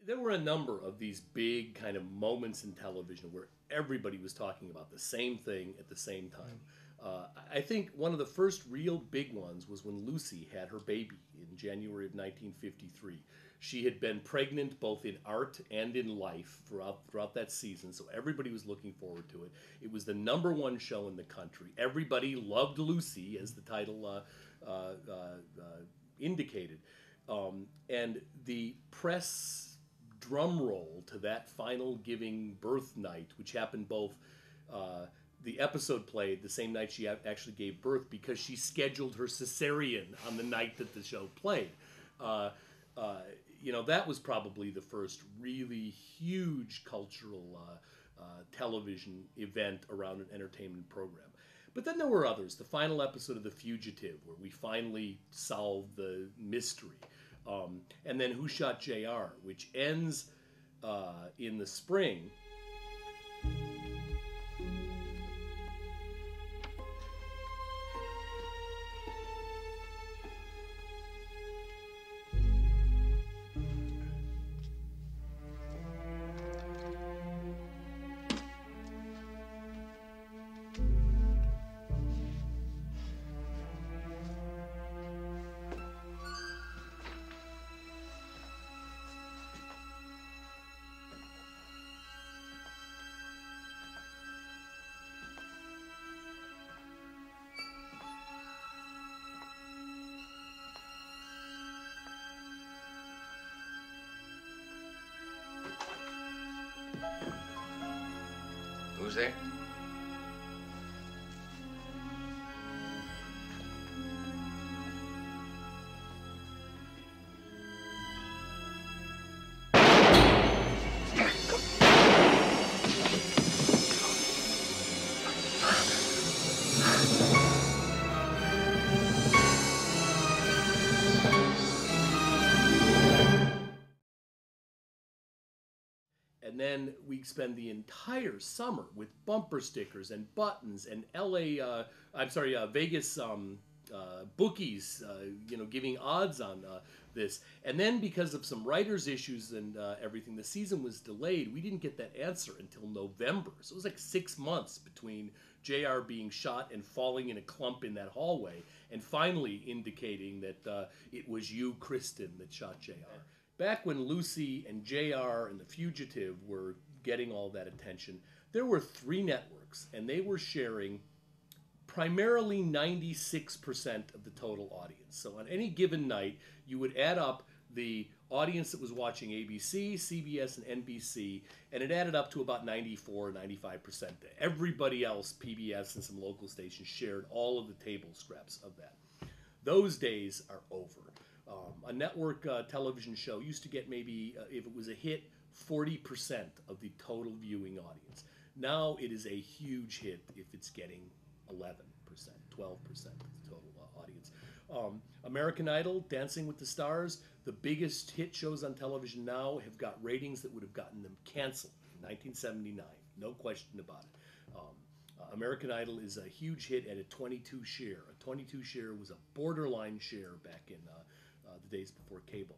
There were a number of these big kind of moments in television where everybody was talking about the same thing at the same time. I think one of the first real big ones was when Lucy had her baby in January of 1953. She had been pregnant both in art and in life throughout that season, so everybody was looking forward to it. It was the number one show in the country. Everybody loved Lucy, as the title indicated. And the press drum roll to that final giving birth night, which happened both the episode played the same night she actually gave birth because she scheduled her cesarean on the night that the show played. That was probably the first really huge cultural television event around an entertainment program. But then there were others. The final episode of The Fugitive, where we finally solved the mystery. And then Who Shot JR, which ends in the spring. Who's there? And then we spend the entire summer with bumper stickers and buttons and Vegas bookies, giving odds on this. And then because of some writers' issues and everything, the season was delayed. We didn't get that answer until November. So it was like 6 months between JR being shot and falling in a clump in that hallway, and finally indicating that it was you, Kristen, that shot JR. Back when Lucy and JR and The Fugitive were getting all that attention, there were 3 networks, and they were sharing primarily 96% of the total audience. So on any given night, you would add up the audience that was watching ABC, CBS, and NBC, and it added up to about 94 or 95%. Everybody else, PBS and some local stations, shared all of the table scraps of that. Those days are over. A network television show used to get maybe, if it was a hit, 40% of the total viewing audience. Now it is a huge hit if it's getting 11%, 12% of the total audience. American Idol, Dancing with the Stars, the biggest hit shows on television now have got ratings that would have gotten them canceled in 1979. No question about it. American Idol is a huge hit at a 22 share. A 22 share was a borderline share back in the days before cable.